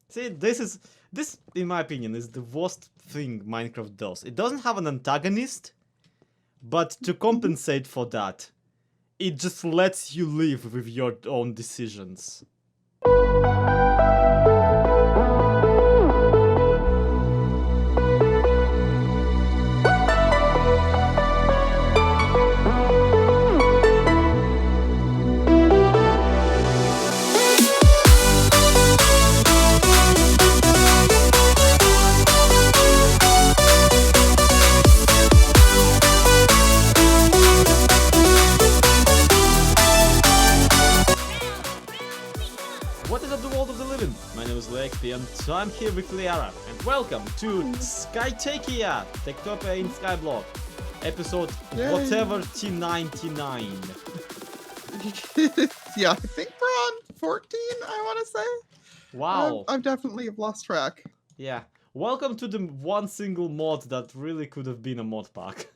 See, this, in my opinion, is the worst thing Minecraft does. It doesn't have an antagonist, but to Mhm. compensate for that, it just lets you live with your own decisions. What is up, the world of the living? My name is LeXP and I'm here with Liara, and welcome to TekTopia, TekTopia in Skyblock, episode Yay. whatever T99. Yeah, I think we're on 14, I want to say. Wow. I've definitely lost track. Yeah. Welcome to the one single mod that really could have been a mod pack.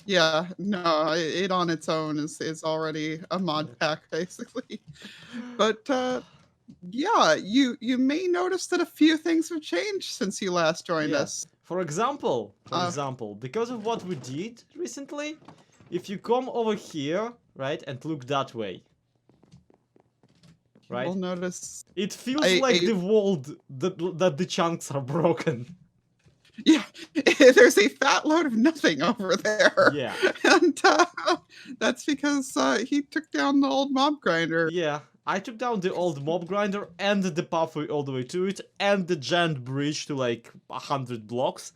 Yeah, no, it on its own is already a mod pack, basically. But yeah, you may notice that a few things have changed since you last joined us. For example, because of what we did recently, if you come over here, right, and look that way, right, You'll notice. it feels like the world that the chunks are broken. Yeah, there's a fat load of nothing over there. Yeah. And that's because he took down the old mob grinder. Yeah, I took down the old mob grinder and the pathway all the way to it and the giant bridge to like 100 blocks.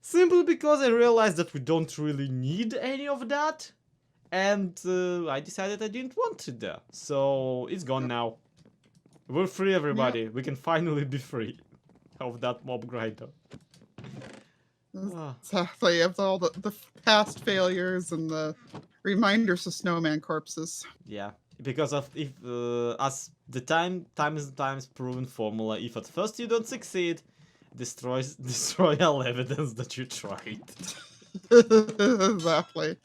Simply because I realized that we don't really need any of that. And I decided I didn't want it there. So it's gone now. We're free, everybody. We can finally be free of that mob grinder. Exactly, of all the past failures and the reminders of snowman corpses. Yeah, because of if as the times proven formula, if at first you don't succeed, destroy all evidence that you tried. Exactly.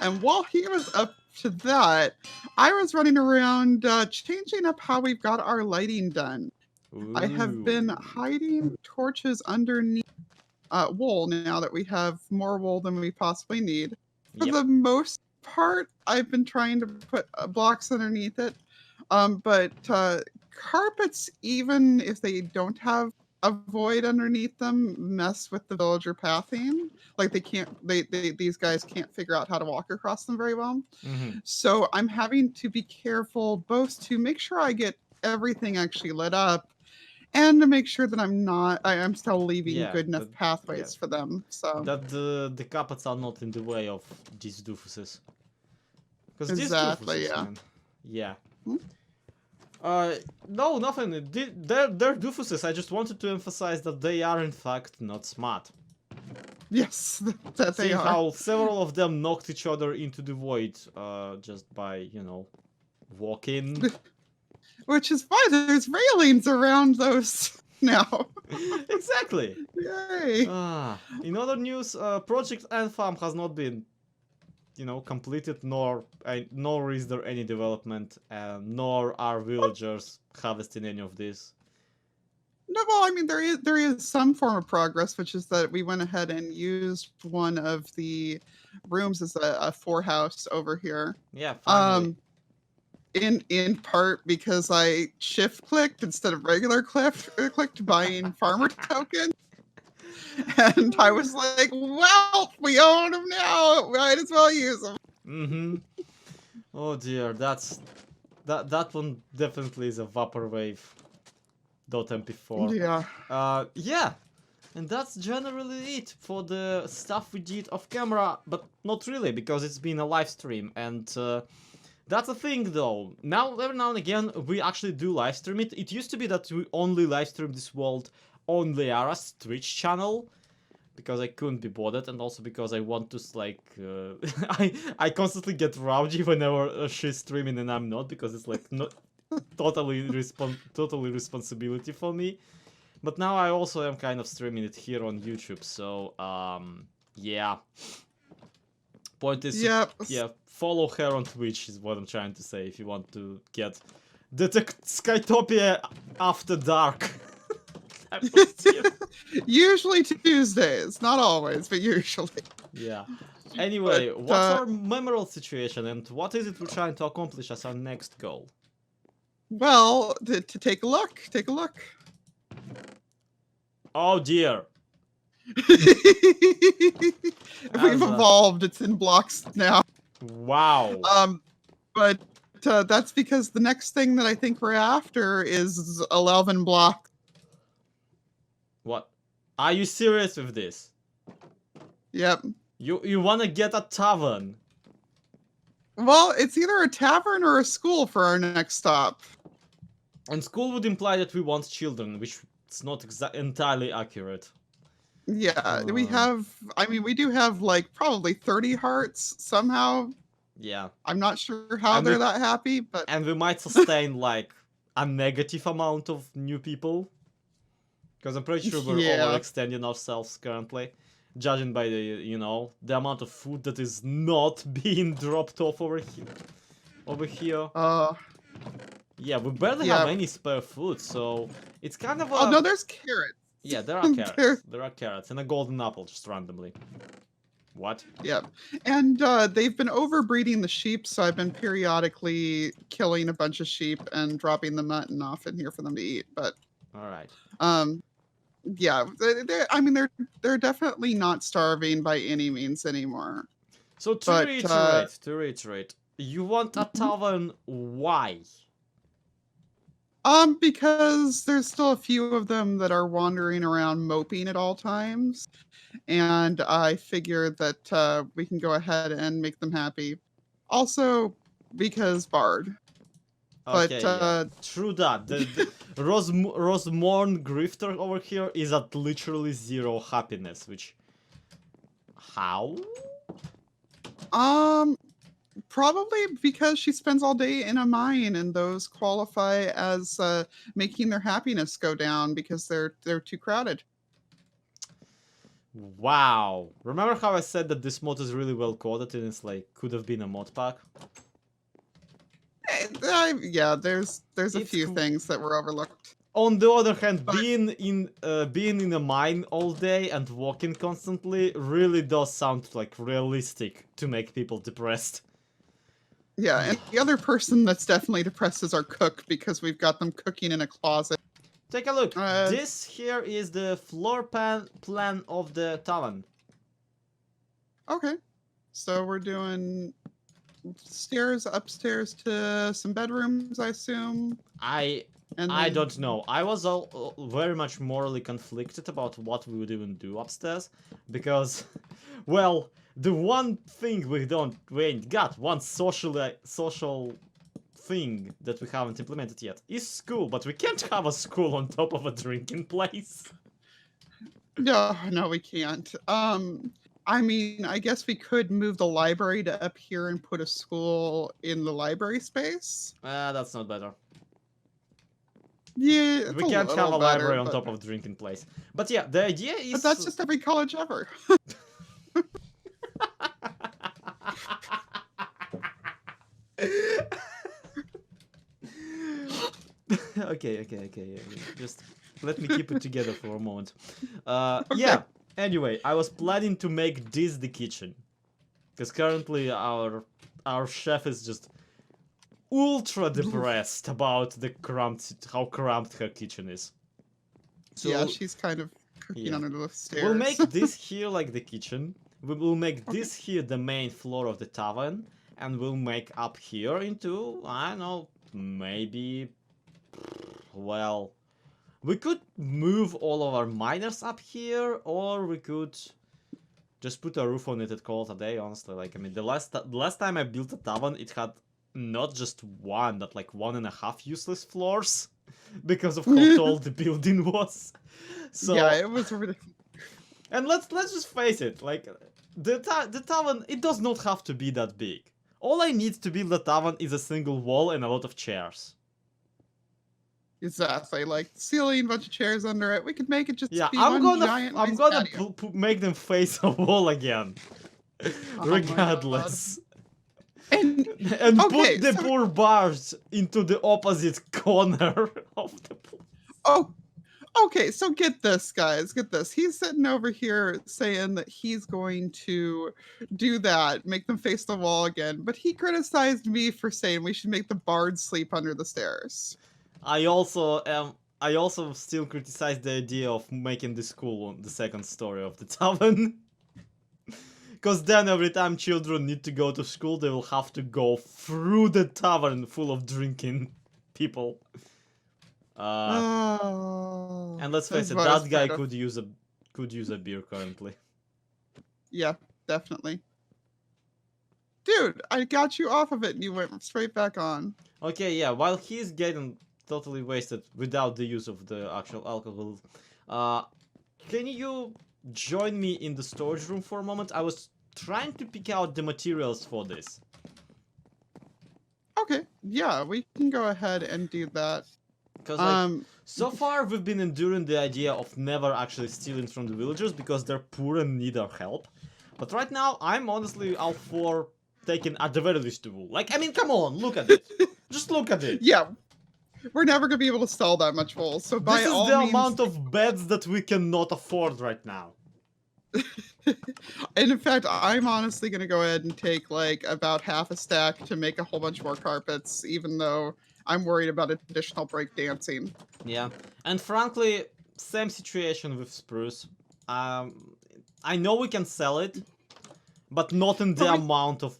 And while he was up to that, I was running around changing up how we've got our lighting done. Ooh. I have been hiding torches underneath wool now that we have more wool than we possibly need. For the most part, I've been trying to put blocks underneath it. But carpets, even if they don't have a void underneath them, mess with the villager pathing. Like these guys can't figure out how to walk across them very well. So I'm having to be careful both to make sure I get everything actually lit up and to make sure that I'm still leaving good enough pathways for them. So that the carpets are not in the way of these doofuses. Because exactly, these doofuses, yeah. No, nothing. They're doofuses. I just wanted to emphasize that they are in fact not smart. Yes, that they are. How several of them knocked each other into the void just by, walking. Which is why there's railings around those now. Exactly. Yay. In other news, Project Ant Farm has not been, completed, nor is there any development, nor are villagers harvesting any of this. No, well, I mean there is some form of progress, which is that we went ahead and used one of the rooms as a forehouse over here. Yeah. Finally. In part because I shift clicked instead of regular clicked buying farmer tokens. And I was like, well, we own them now. Might as well use them. Oh dear, that one definitely is a vaporwave. .mp4. Yeah. Yeah. And that's generally it for the stuff we did off camera, but not really, because it's been a live stream, and that's a thing though. Now, every now and again, we actually do live stream it. It used to be that we only live stream this world on Liara's Twitch channel, because I couldn't be bothered, and also because I want to, like, I constantly get rowdy whenever she's streaming and I'm not, because it's like not totally responsibility for me. But now I also am kind of streaming it here on YouTube, so yeah. Point is, yeah, follow her on Twitch is what I'm trying to say if you want to get The Skytopia after dark. Type of stream. Usually Tuesdays, not always, but usually. Yeah. Anyway, But, what's our memorable situation and what is it we're trying to accomplish as our next goal? Well, to take a look, take a look. Oh dear. We've As a- evolved. It's in blocks now. Wow. But that's because the next thing that I think we're after is 11 blocks. What? Are you serious with this? Yep. You wanna get a tavern? Well, it's either a tavern or a school for our next stop. And school would imply that we want children, which is not entirely accurate. Yeah, we have, I mean, we do have like probably 30 hearts somehow. Yeah. I'm not sure how And they're we- that happy, but And we might sustain like a negative amount of new people. Because I'm pretty sure we're Yeah. overextending ourselves currently. Judging by the, the amount of food that is not being dropped off over here. Yeah, we barely have Yeah. any spare food, so it's kind of a... oh no, there's carrots. Yeah, there are carrots. There- There are carrots and a golden apple just randomly. What? Yep. And they've been overbreeding the sheep, so I've been periodically killing a bunch of sheep and dropping the mutton off in here for them to eat. But Alright. yeah, I mean they're definitely not starving by any means anymore. So But, to reiterate, you want a tavern, why? Because there's still a few of them that are wandering around moping at all times, and I figure that we can go ahead and make them happy. Also, because Bard. But, Okay, yeah. True that. The Rosemorn Grifter over here is at literally 0 happiness, which... How? Probably because she spends all day in a mine, and those qualify as making their happiness go down because they're too crowded. Wow. Remember how I said that this mod is really well coded and it's like, could have been a mod pack? Yeah, there's a It's few cool. things that were overlooked. On the other hand, But- being in a mine all day and walking constantly really does sound like realistic to make people depressed. Yeah, and the other person that's definitely depressed is our cook because we've got them cooking in a closet. Take a look. Uh, This here is the floor plan of the tavern. Okay, so we're doing stairs upstairs to some bedrooms, I assume. I And I then- don't know. I was very much morally conflicted about what we would even do upstairs because, well, the one thing we ain't got, one social thing that we haven't implemented yet is school, but we can't have a school on top of a drinking place. No, we can't. I mean, I guess we could move the library to up here and put a school in the library space. That's not better. Yeah, it's We can't have little a library better, on but- top of a drinking place. But yeah, the idea is... But that's just every college ever. okay, yeah. Just let me keep it together for a moment. Okay. Yeah, anyway, I was planning to make this the kitchen. Because currently our chef is just ultra depressed about how cramped her kitchen is. So Yeah, she's kind of cooking yeah. under the stairs. we'll make this here like the kitchen. We will make this here the main floor of the tavern. And we'll make up here into, I don't know, maybe... Well... We could move all of our miners up here, or we could just put a roof on it and call it a day, honestly. Like, I mean, the last time I built a tavern, it had not just one, but like 1.5 useless floors. Because of how tall the building was. So, Yeah, it was ridiculous. and let's just face it, like, the tavern, it does not have to be that big. All I need to build a tavern is a single wall and a lot of chairs. Exactly, like ceiling, bunch of chairs under it. We could make it just Yeah, be I'm one gonna giant nice make them face a wall again. Oh my Regardless. And And okay, put the so- poor bars into the opposite corner of the pool. oh, okay, so get this, guys, get this. He's sitting over here saying that he's going to do that, make them face the wall again, but he criticized me for saying we should make the bards sleep under the stairs. I also still criticize the idea of making the school on the second story of the tavern. Because then every time children need to go to school, they will have to go through the tavern full of drinking people. Oh, And let's face that's it, what I was that guy afraid of. could use a beer currently. Yeah, definitely. Dude, I got you off of it and you went straight back on. Okay, yeah, while he's getting totally wasted without the use of the actual alcohol, can you join me in the storage room for a moment? I was trying to pick out the materials for this. Okay, yeah, we can go ahead and do that. Because like, so far we've been enduring the idea of never actually stealing from the villagers because they're poor and need our help. But right now, I'm honestly all for taking at the very least the wool. Like, I mean, come on, look at it. Just look at it. Yeah, we're never gonna be able to sell that much wool. So by This is all the means, amount of beds that we cannot afford right now. and in fact, I'm honestly gonna go ahead and take like about half a stack to make a whole bunch more carpets, even though I'm worried about additional break dancing. Yeah, and frankly, same situation with spruce. I know we can sell it, but not in the But we- amount of,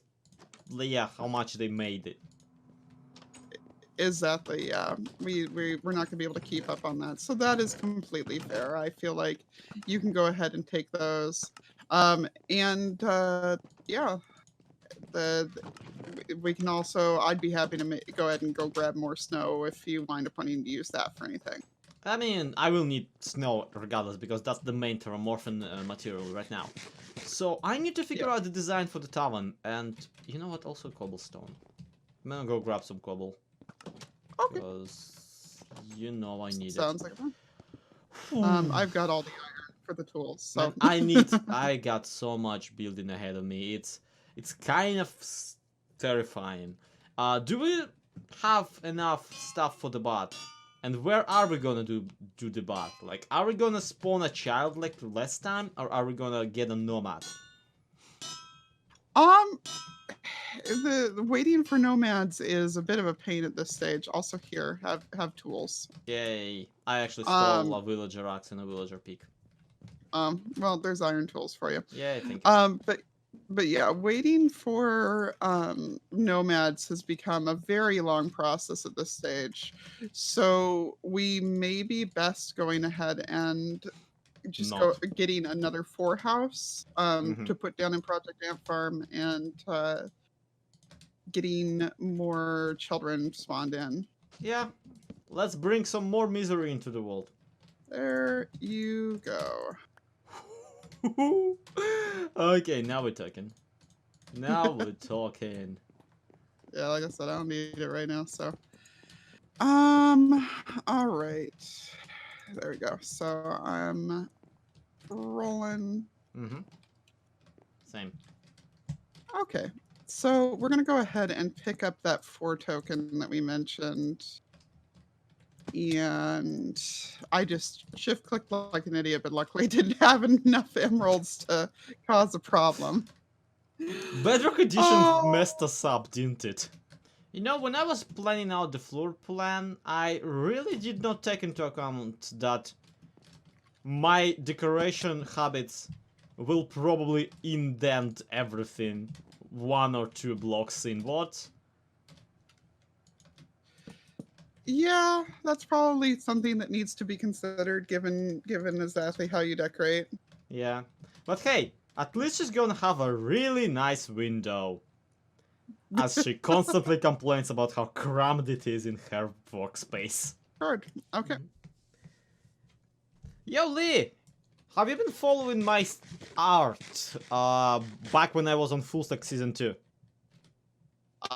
yeah, how much they made it. Exactly, yeah. We're not gonna be able to keep up on that. So that is completely fair. I feel like you can go ahead and take those. Yeah, we can also, I'd be happy to go ahead and go grab more snow if you wind up wanting to use that for anything. I mean, I will need snow regardless because that's the main thermomorphin material right now. So I need to figure out the design for the tavern, and you know what? Also cobblestone. I'm gonna go grab some cobble. Okay. Because you know I need Sounds like fun. it. I've got all the iron for the tools, so Man, I got so much building ahead of me. It's kind of terrifying. Do we have enough stuff for the bot? And where are we gonna do the bot? Like, are we gonna spawn a child like last time, or are we gonna get a nomad? the waiting for nomads is a bit of a pain at this stage. Also here, have tools. Yay! I actually stole a villager axe and a villager pick. Well, there's iron tools for you. Yeah, I think. But yeah, waiting for nomads has become a very long process at this stage. So we may be best going ahead and just getting another 4 house to put down in Project Ant Farm and getting more children spawned in. Yeah, let's bring some more misery into the world. There you go. Okay, now we're talking. Now we're talking. Yeah, like I said, I don't need it right now, so. All right. There we go. So I'm rolling. Same. Okay. So we're going to go ahead and pick up that 4 token that we mentioned. And I just shift clicked like an idiot, but luckily didn't have enough emeralds to cause a problem. Bedrock Edition messed us up, didn't it? You know, when I was planning out the floor plan, I really did not take into account that my decoration habits will probably indent everything 1 or 2 blocks inward. Yeah, that's probably something that needs to be considered given exactly how you decorate. Yeah, but hey, at least she's gonna have a really nice window. As she constantly complains about how cramped it is in her workspace. Good. Okay. Yo, Lee! Have you been following my art back when I was on Full Stack Season 2?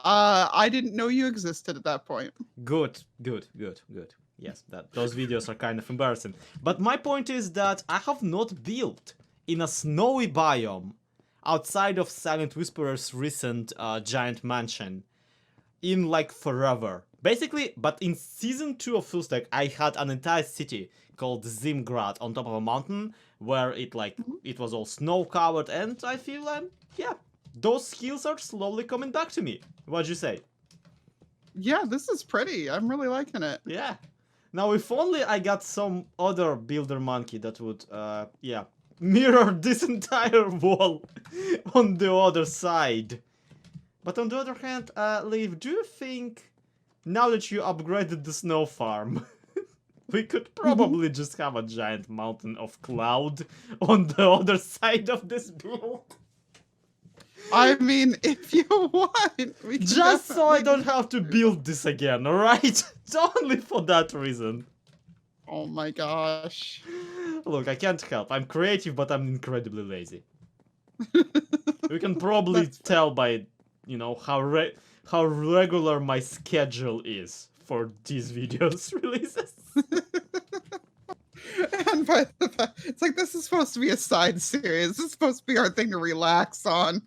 I didn't know you existed at that point. Good. Yes, those videos are kind of embarrassing. But my point is that I have not built in a snowy biome outside of Silent Whisperer's recent giant mansion in like forever. Basically, but in season 2 of Full Stack, I had an entire city called Zimgrad on top of a mountain where it was all snow covered, and I feel yeah, those skills are slowly coming back to me. What'd you say? Yeah, this is pretty. I'm really liking it. Yeah. Now, if only I got some other builder monkey that would, yeah, mirror this entire wall on the other side. But on the other hand, Liv, do you think, now that you upgraded the snow farm, we could probably just have a giant mountain of cloud on the other side of this build? I mean, if you want, we can Just so I definitely don't have to build this again, alright? It's only for that reason. Oh my gosh. Look, I can't help. I'm creative, but I'm incredibly lazy. You can probably tell by, you know, how regular my schedule is for these videos releases. And by the fact, it's like this is supposed to be a side series. This is supposed to be our thing to relax on.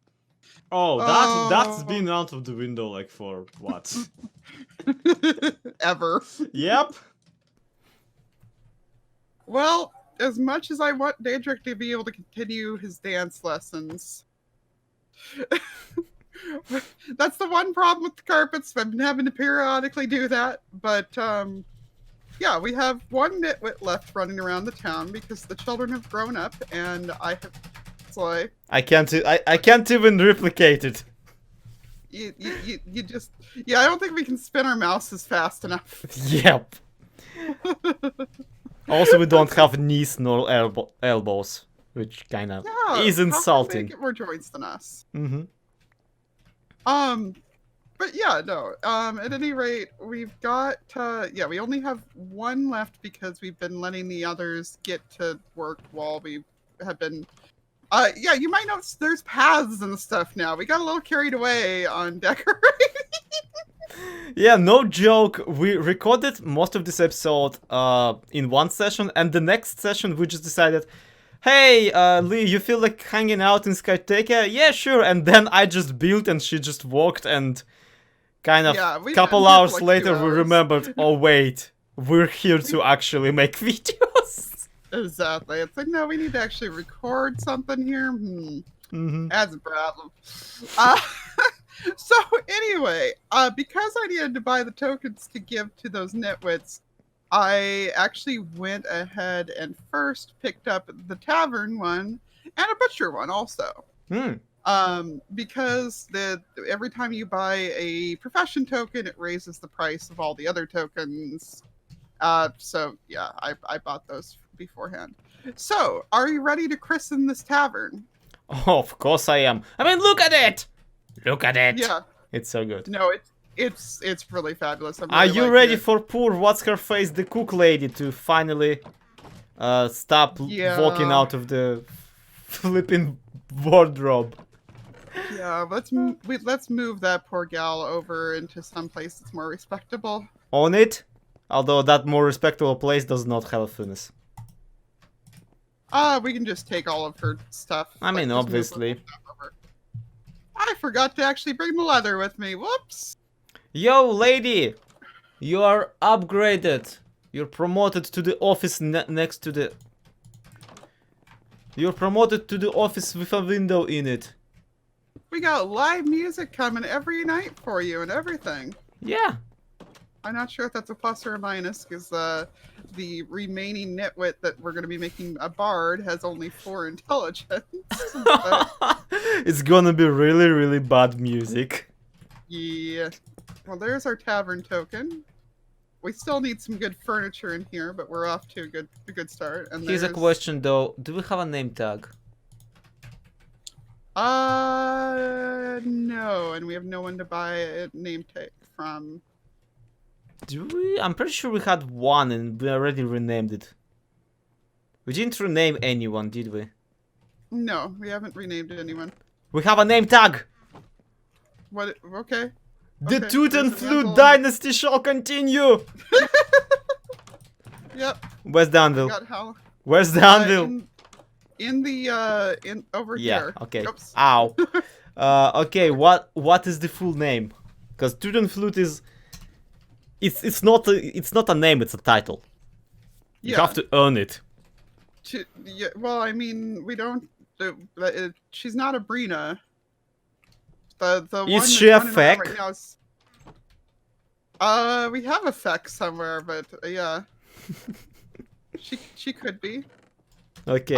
Oh, that's been out of the window like for what? Ever. Yep. Well, as much as I want Daedric to be able to continue his dance lessons, that's the one problem with the carpets. I've been having to periodically do that. But yeah, we have one nitwit left running around the town because the children have grown up, and I have. It's like I can't even replicate it. you just I don't think we can spin our mouses fast enough. Yep. Also, we don't have knees nor elbows, which kind of is insulting. They get more joints than us. Mm-hmm. But yeah, no. At any rate, we've got we only have one left because we've been letting the others get to work while we have been. Yeah, you might notice there's paths and stuff now. We got a little carried away on decorating. Yeah, no joke. We recorded most of this episode in one session, and the next session we just decided, hey, Lee, you feel like hanging out in SKYBLOCK? Yeah, sure. And then I just built, and she just walked, and kind of couple hours like later we remembered, oh wait, we're here to actually make videos. Exactly. It's like, no, we need to actually record something here. That's a problem. So anyway, because I needed to buy the tokens to give to those nitwits, I actually went ahead and first picked up the Tavern one and a Butcher one also. Because every time you buy a profession token, it raises the price of all the other tokens. So yeah, I bought those beforehand. So, are you ready to christen this tavern? Oh, of course I am. I mean, look at it! Look at it! Yeah. It's so good. No, it's really fabulous. Are you ready for poor what's-her-face, the cook lady, to finally stop walking out of the flipping wardrobe? Yeah, let's move that poor gal over into some place that's more respectable. On it? Although that more respectable place does not have a furnace. We can just take all of her stuff. I mean, obviously. I forgot to actually bring the leather with me. Whoops. Yo, lady! You are upgraded. You're promoted to the office next to the... You're promoted to the office with a window in it. We got live music coming every night for you and everything. Yeah. I'm not sure if that's a plus or a minus, because the remaining nitwit that we're going to be making a bard has only 4 intelligence. It's gonna be really, really bad music. Yeah. Well, there's our tavern token. We still need some good furniture in here, but we're off to a good start. And here's a question though: do we have a name tag? No, and we have no one to buy a name tag from. Do we? I'm pretty sure we had one and we already renamed it. We didn't rename anyone, did we? No, we haven't renamed anyone. We have a name tag! What? Okay. The Toot and Flute Dynasty shall continue! Yep. Where's the anvil? Where's the anvil? in the in over Yeah. here. Okay. Oops. Ow. Okay. What is the full name? Because student flute is. It's not a name. It's a title. You Yeah. have to earn it. Yeah. Well, I mean, we don't. She's not a Brina. The Is one she a that's running around feck? right now is. We have a feck somewhere, but yeah. She could be. Okay.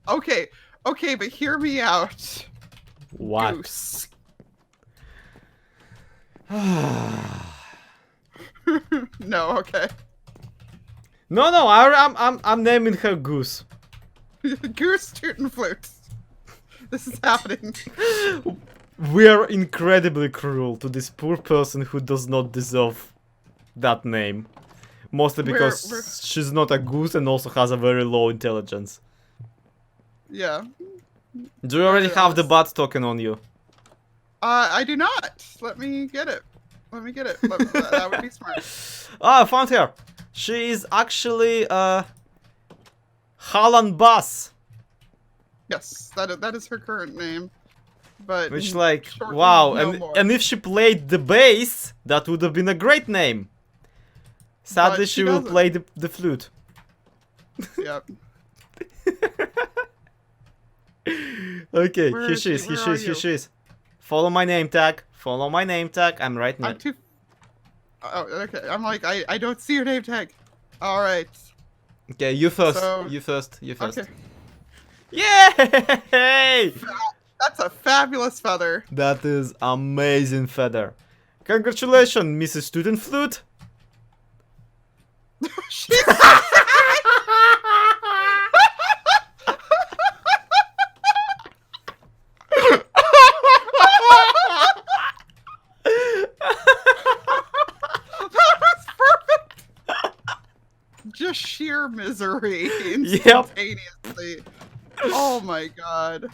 Okay. Okay, but hear me out. What? Goose. No, okay. No. I'm naming her Goose. Goose tootin' flute. This is happening. We are incredibly cruel to this poor person who does not deserve that name. Mostly because she's not a goose and also has a very low intelligence. Yeah. Do you already have the honest. bot token on you? I do not. Let me get it. Let me get it. That would be smart. Ah, I found her. She is actually Halan Bass. Yes, that is her current name. But Which like shortly, wow, no more. and if she played the bass, that would have been a great name. Sadly, But she will doesn't. play the flute. Yep. Okay, Where here is she is, she? here Where she are is, here you? she is. Follow my name tag. Follow my name tag. I'm right near. I'm too. Oh, okay. I'm like I don't see your name tag. All right. Okay, you first. So- You first. You first. Okay. Yay! That's a fabulous feather. That is amazing feather. Congratulations, Mrs. Student Flute. She's that was perfect. Just sheer misery instantaneously. Oh my god.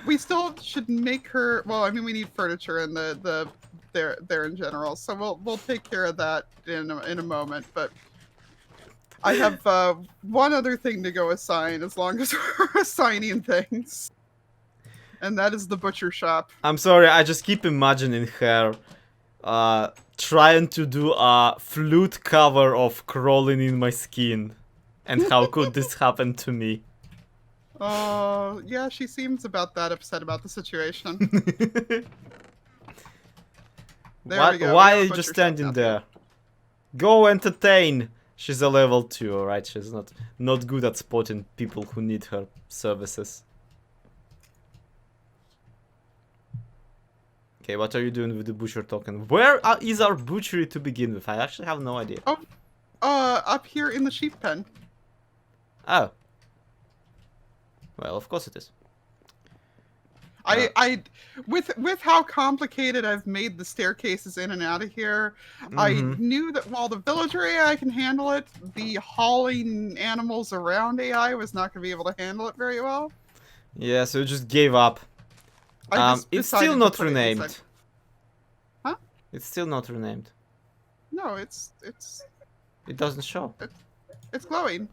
We still should make her. Well, I mean, we need furniture and there in general, so we'll take care of that in a moment. But I have one other thing to go assign, as long as we're assigning things, and that is the butcher shop. I'm sorry, I just keep imagining her trying to do a flute cover of Crawling in My Skin. And how could this happen to me? Oh, yeah, she seems about that upset about the situation. There we go. Why We have are a you butcher just shop standing now, there? Go entertain! She's a level 2, alright? She's not good at spotting people who need her services. Okay, what are you doing with the butcher token? Where is our butchery to begin with? I actually have no idea. Oh, up here in the sheep pen. Oh. Well, of course it is. With how complicated I've made the staircases in and out of here, I knew that while the villager AI can handle it, the hauling animals around AI was not going to be able to handle it very well. Yeah, so you just gave up. I just It's decided still to not put it renamed. inside. Huh? It's still not renamed. No, it's It doesn't show. glowing.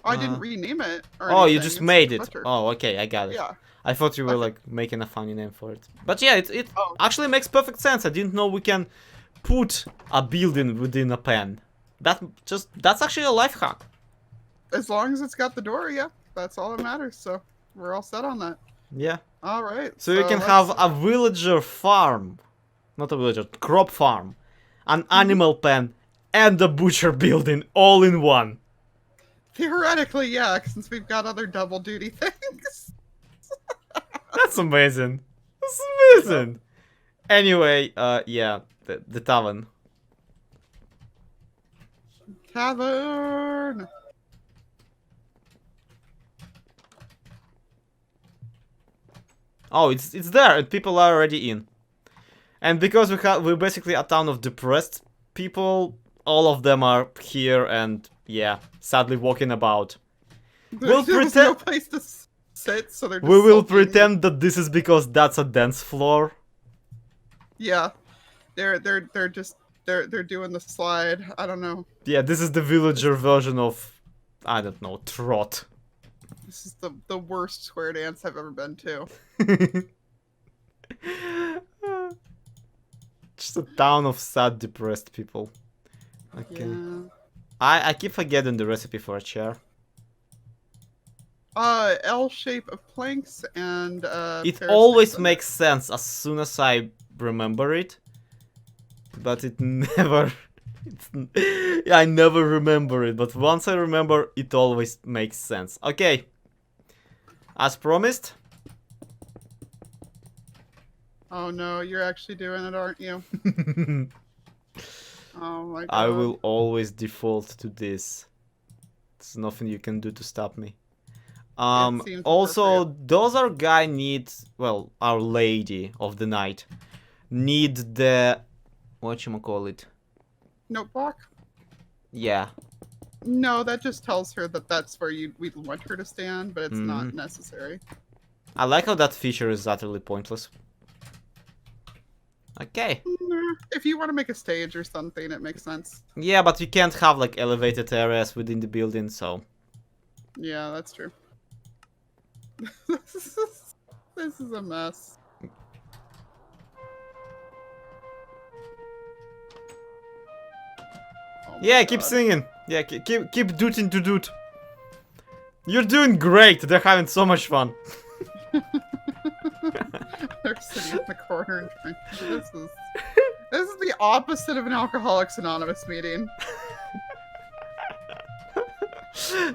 I didn't rename it. Or Oh, you anything. just It's made it. butcher. Oh, okay, I got it. Yeah. I thought you were Okay. like making a funny name for it. But yeah, it Oh. actually makes perfect sense. I didn't know we can put a building within a pen. That's actually a life hack. As long as it's got the door, yeah, that's all that matters. So we're all set on that. Yeah. All right. So you can have a villager farm. Not a villager, crop farm. An animal pen and a butcher building all in one. Theoretically, yeah, since we've got other double duty things. That's amazing. That's amazing. Anyway, yeah, the tavern. Tavern. Oh, it's there and people are already in. And because we're basically a town of depressed people, all of them are here and yeah, sadly walking about. We'll There's pretend no place to sit, so they're just we will sulking. pretend that this is because that's a dance floor. Yeah, they're doing the slide. I don't know. Yeah, this is the villager version of, I don't know, trot. This is the worst square dance I've ever been to. Just a town of sad, depressed people. Okay. Yeah. I keep forgetting the recipe for a chair. L shape of planks and It pair of always sticks makes sense as soon as I remember it, but it never. Yeah, I never remember it, but once I remember, it always makes sense. Okay, as promised. Oh no, you're actually doing it, aren't you? Oh my god. I will always default to this. There's nothing you can do to stop me. seems Also, appropriate. those our guy needs, well, our lady of the night need the, whatchamacallit? Notebook? Yeah. No, that just tells her that that's where we'd want her to stand, but it's not necessary. I like how that feature is utterly pointless. Okay. Nah, if you want to make a stage or something, it makes sense. Yeah, but you can't have like elevated areas within the building, so. Yeah, that's true. This is a mess. Oh my Yeah, keep God. singing. Yeah, keep dooting to doot. You're doing great. They're having so much fun. They're sitting in the corner and drinking. This is the opposite of an Alcoholics Anonymous meeting.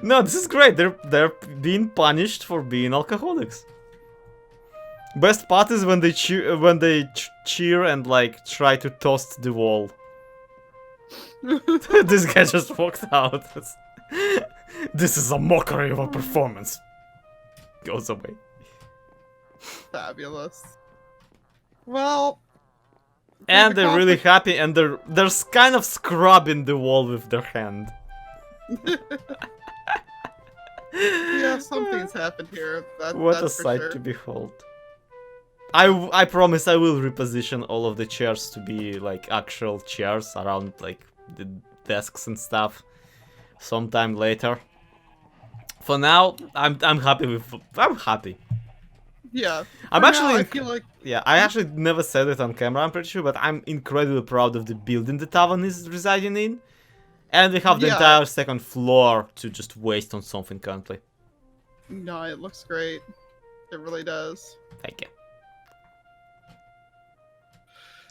No, this is great. They're being punished for being alcoholics. Best part is when they cheer and like try to toast the wall. This guy just walked out. This is a mockery of a performance. Goes away. Fabulous. Well. And they're really happy, and they're kind of scrubbing the wall with their hand. Yeah, something's happened here. What that's a for sight sure. to behold. I promise I will reposition all of the chairs to be like actual chairs around like the desks and stuff sometime later. For now, I'm happy. Yeah. I'm For actually now, I feel like yeah, I actually never said it on camera, I'm pretty sure, but I'm incredibly proud of the building the Tavern is residing in. And we have the Yeah. entire second floor to just waste on something currently. no, it looks great. It really does. Thank you.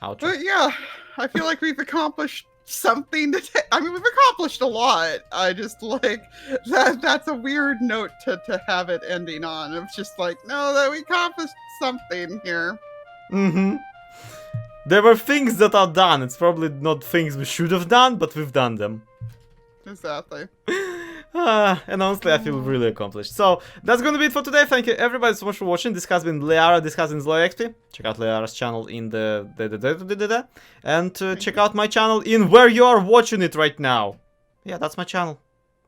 Outro. But yeah, I feel like we've accomplished something I mean, we've accomplished a lot. I just like that's a weird note to have it ending on. It's just like, no, that we accomplished something here. Mm-hmm. There were things that are done. It's probably not things we should have done, but we've done them. Exactly. And honestly, I feel really accomplished. So, that's gonna be it for today. Thank you everybody so much for watching. This has been Leara, this has been XP. Check out Leara's channel in the... And check out my channel in where you are watching it right now. Yeah, that's my channel.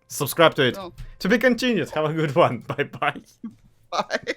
Subscribe to it. Well, To be continued. Have a good one. Bye-bye. bye.